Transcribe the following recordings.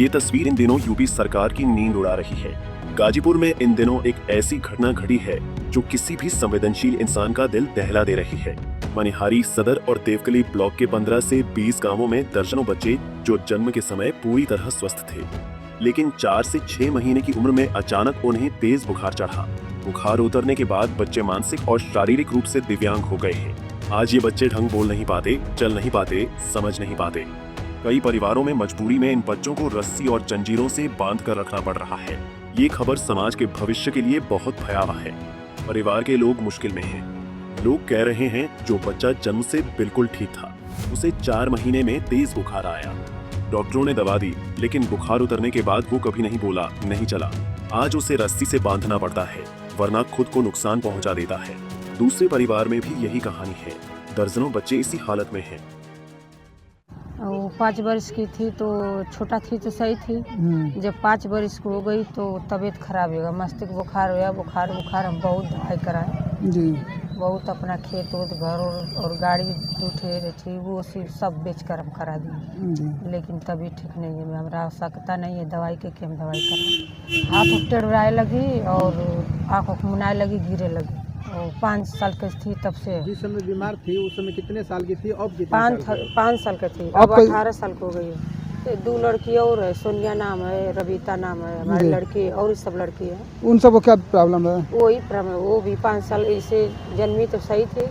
ये तस्वीर इन दिनों यूपी सरकार की नींद उड़ा रही है। गाजीपुर में इन दिनों एक ऐसी घटना घटी है जो किसी भी संवेदनशील इंसान का दिल दहला दे रही है। मनिहारी सदर और देवकली ब्लॉक के 15 से 20 गांवों में दर्जनों बच्चे जो जन्म के समय पूरी तरह स्वस्थ थे, लेकिन 4 से 6 महीने की उम्र में अचानक उन्हें तेज बुखार चढ़ा। बुखार उतरने के बाद बच्चे मानसिक और शारीरिक रूप से दिव्यांग हो गए हैं। आज ये बच्चे ढंग बोल नहीं पाते, चल नहीं पाते, समझ नहीं पाते। कई परिवारों में मजबूरी में इन बच्चों को रस्सी और जंजीरों से बांध कर रखना पड़ रहा है। ये खबर समाज के भविष्य के लिए बहुत भयावह है। परिवार के लोग मुश्किल में हैं। लोग कह रहे हैं जो बच्चा जन्म से बिल्कुल ठीक था, उसे 4 महीने में तेज बुखार आया। डॉक्टरों ने दवा दी, लेकिन बुखार उतरने के बाद वो कभी नहीं बोला, नहीं चला। आज उसे रस्सी से बांधना पड़ता है, वरना खुद को नुकसान पहुंचा देता है। दूसरे परिवार में भी यही कहानी है। दर्जनों बच्चे इसी हालत में हैं। वो 5 वर्ष की थी तो छोटा थी तो सही थी। जब 5 वर्ष को हो गई तो तबीयत खराब हो गया, मस्तिष्क बुखार हुआ। बुखार हम बहुत दवाई कराए जी, बहुत अपना खेत वोत घर और गाड़ी 2 ठेर थी वो सब बेच कर हम करा दिए, लेकिन तभी ठीक नहीं है। हमारा आवश्यकता नहीं है दवाई के कि हम दवाई कराएं। हाथ टेढ़ाए लगी और आँख मुनाए लगी, गिरे लगी। 5 साल की थी तब से। जिस समय बीमार थी उस समय कितने साल की थी? अब 5 साल की थी, अब 18 साल को हो गई। 2 लड़की और है, सोनिया नाम है, रबीता नाम है हमारी लड़की, और सब लड़की है। उन सब को क्या प्रॉब्लम है? वही प्रॉब्लम, वो भी 5 साल ऐसे जन्मी तो सही थे,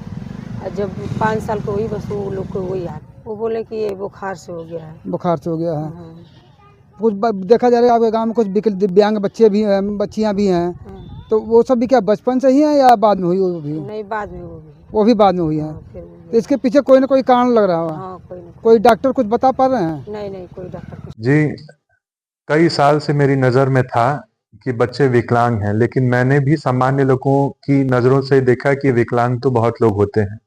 जब 5 साल को हुई बस वो लोग को वही हाल। वो बोले कि ये बुखार से हो गया है। बुखार से हो गया है। कुछ देखा जा रहा है आपके गाँव में कुछ दिव्यांग बच्चे भी हैं, बच्चियाँ भी हैं, तो वो सब भी क्या बचपन से ही है या बाद में हुई? वो भी नहीं, बाद में वो भी बाद में हुई है। तो इसके पीछे कोई ना कोई कारण लग रहा है। हाँ, कोई डॉक्टर कुछ बता पा रहे हैं? नहीं, कोई डॉक्टर जी, कई साल से मेरी नज़र में था कि बच्चे विकलांग हैं, लेकिन मैंने भी सामान्य लोगों की नज़रों से देखा कि विकलांग तो बहुत लोग होते हैं।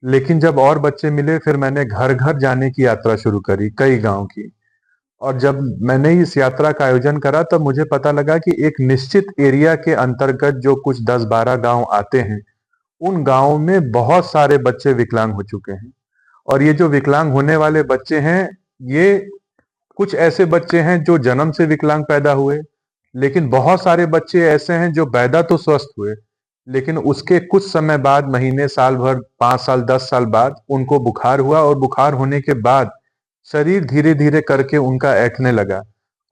लेकिन जब और बच्चे मिले फिर मैंने घर-घर जाने की यात्रा शुरू करी, कई गाँव की। और जब मैंने इस यात्रा का आयोजन करा तब मुझे पता लगा कि एक निश्चित एरिया के अंतर्गत जो कुछ 10-12 गाँव आते हैं, उन गाँवों में बहुत सारे बच्चे विकलांग हो चुके हैं। और ये जो विकलांग होने वाले बच्चे हैं, ये कुछ ऐसे बच्चे हैं जो जन्म से विकलांग पैदा हुए, लेकिन बहुत सारे बच्चे ऐसे हैं जो पैदा तो स्वस्थ हुए, लेकिन उसके कुछ समय बाद, महीने, साल भर, 5 साल, 10 साल बाद उनको बुखार हुआ और बुखार होने के बाद शरीर धीरे-धीरे करके उनका ऐंठने लगा।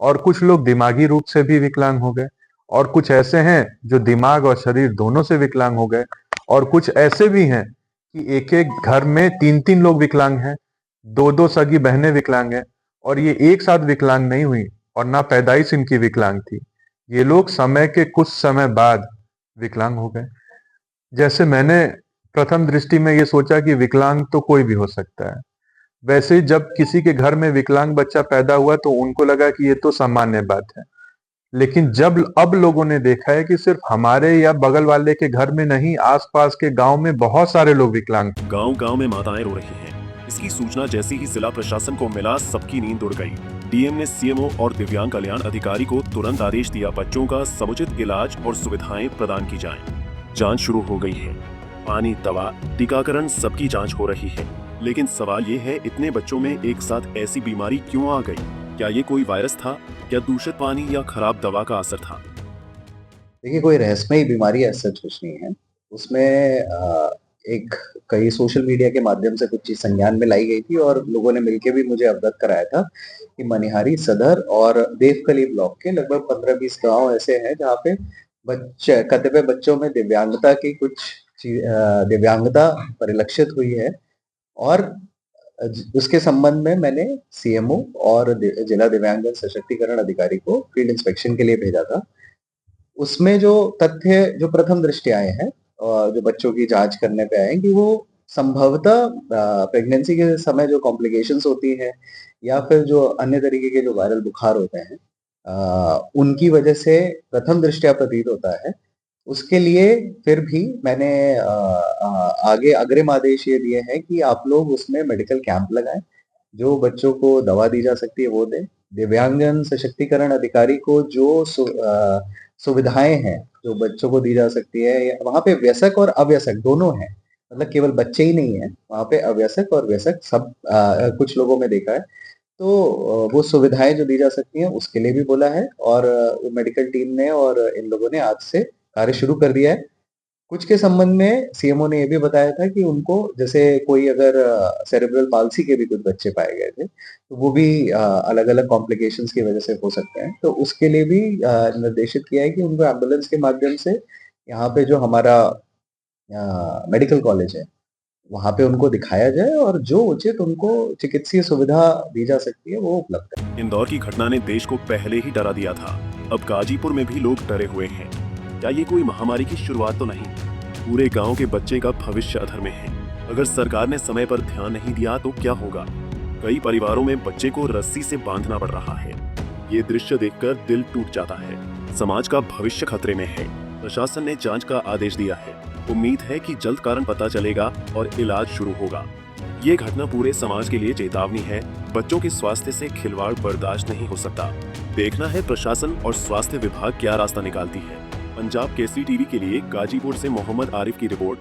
और कुछ लोग दिमागी रूप से भी विकलांग हो गए, और कुछ ऐसे हैं जो दिमाग और शरीर दोनों से विकलांग हो गए, और कुछ ऐसे भी हैं कि एक-एक घर में 3-3 लोग विकलांग हैं, 2-2 सगी बहनें विकलांग हैं, और ये एक साथ विकलांग नहीं हुई और ना पैदाइश इनकी विकलांग थी। ये लोग समय के कुछ समय बाद विकलांग हो गए। जैसे मैंने प्रथम दृष्टि में ये सोचा कि विकलांग तो कोई भी हो सकता है। वैसे ही जब किसी के घर में विकलांग बच्चा पैदा हुआ तो उनको लगा कि ये तो सामान्य बात है। लेकिन जब अब लोगों ने देखा है कि सिर्फ हमारे या बगल वाले के घर में नहीं, आसपास के गांव में बहुत सारे लोग विकलांग हैं। गांव-गांव में माताएं रो रही हैं। इसकी सूचना जैसे ही जिला प्रशासन को मिला, सबकी नींद उड़ गई। डीएम ने सीएमओ और दिव्यांग कल्याण अधिकारी को तुरंत आदेश दिया, बच्चों का समुचित इलाज और सुविधाएं प्रदान की जाएं। जांच शुरू हो गई है। पानी, दवा, टीकाकरण, सबकी जांच हो रही है। लेकिन सवाल ये है, इतने बच्चों में एक साथ ऐसी बीमारी क्यों आ गई? क्या ये कोई वायरस था? क्या दूषित पानी या खराब दवा का असर था? देखिए, कोई रहस्यमयी बीमारी ऐसा कुछ नहीं है। उसमें एक कई सोशल मीडिया के माध्यम से कुछ चीज़ संज्ञान में लाई गई थी और लोगों ने मिलके भी मुझे अवगत कराया था कि मनिहारी सदर और देवकली ब्लॉक के लगभग 15-20 गाँव ऐसे हैं जहाँ पे कतिपय बच्चों में दिव्यांगता की दिव्यांगता परिलक्षित हुई है। और उसके संबंध में मैंने सीएमओ और जिला दिव्यांगजन सशक्तिकरण अधिकारी को फील्ड इंस्पेक्शन के लिए भेजा था। उसमें जो तथ्य जो प्रथम दृष्टया आए हैं, जो बच्चों की जांच करने पे आए हैं कि वो संभवतः प्रेगनेंसी के समय जो कॉम्प्लिकेशंस होती हैं या फिर जो अन्य तरीके के जो वायरल बुखार होते हैं, उनकी वजह से प्रथम दृष्टया प्रतीत होता है। उसके लिए फिर भी मैंने आगे अग्रिम आदेश ये दिए हैं कि आप लोग उसमें मेडिकल कैंप लगाएं, जो बच्चों को दवा दी जा सकती है वो दें। दिव्यांगजन सशक्तिकरण अधिकारी को जो सुविधाएं हैं जो बच्चों को दी जा सकती है, वहाँ पे वयस्क और अवयस्क दोनों हैं, मतलब केवल बच्चे ही नहीं है, वहाँ पे अवयस्क और वयस्क सब कुछ लोगों में देखा है। तो वो सुविधाएं जो दी जा सकती हैं उसके लिए भी बोला है, और वो मेडिकल टीम ने और इन लोगों ने आज से कार्य शुरू कर दिया है। कुछ के संबंध में सीएमओ ने ये भी बताया था कि उनको, जैसे कोई अगर सेरेब्रल पाल्सी के भी कुछ बच्चे पाए गए थे, तो वो भी अलग-अलग कॉम्प्लिकेशंस की वजह से हो सकते हैं। तो उसके लिए भी निर्देशित किया है कि उनको एम्बुलेंस के माध्यम से यहाँ पे जो हमारा मेडिकल कॉलेज है, वहाँ पे उनको दिखाया जाए और जो उचित उनको चिकित्सीय सुविधा दी जा सकती है वो उपलब्ध है। इंदौर की घटना ने देश को पहले ही डरा दिया था। अब गाजीपुर में भी लोग डरे हुए हैं। क्या ये कोई महामारी की शुरुआत तो नहीं? पूरे गांव के बच्चे का भविष्य अधर में है। अगर सरकार ने समय पर ध्यान नहीं दिया तो क्या होगा? कई परिवारों में बच्चे को रस्सी से बांधना पड़ रहा है। ये दृश्य देखकर दिल टूट जाता है। समाज का भविष्य खतरे में है। प्रशासन ने जांच का आदेश दिया है। उम्मीद है कि जल्द कारण पता चलेगा और इलाज शुरू होगा। ये घटना पूरे समाज के लिए चेतावनी है। बच्चों के स्वास्थ्य से खिलवाड़ बर्दाश्त नहीं हो सकता। देखना है प्रशासन और स्वास्थ्य विभाग क्या रास्ता निकालती है। पंजाब केसरी टीवी के लिए गाजीपुर से मोहम्मद आरिफ की रिपोर्ट।